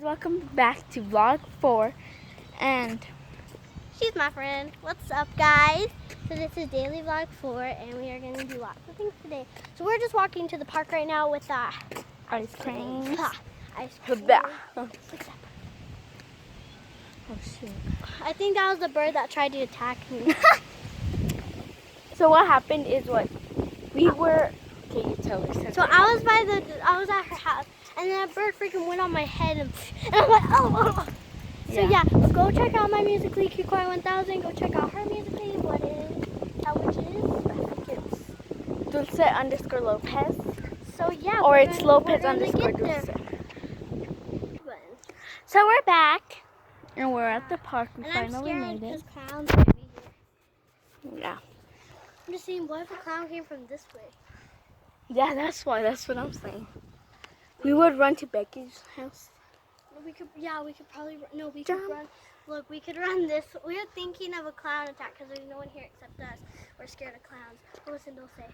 welcome back to vlog 4 and She's my friend. What's up, guys? So this is daily vlog 4 and we are going to do lots of things today. So we're just walking to the park right now with ice cream. Ice cream. Oh shoot. I think that was the bird that tried to attack me. So what happened is we were, okay, you tell us. So I was at her house and then a bird freaking went on my head and I'm like, oh. So yeah, go check out my Musical.ly Kikoy 1000. Go check out her Musical.ly. What is that? Which is? I think it's Dulce_Lopez. So yeah. Or it's Lopez we're gonna _ get there. Dulce. So we're back and we're at the park. We And finally I'm made scared it. because clowns are here. Yeah. I'm just saying, what if a clown came from this way? Yeah, that's what I'm saying. We would run to Becky's house. We could probably, no, we could run. Look, we could run this. We were thinking of a clown attack because there's no one here except us. We're scared of clowns. What was Dulce?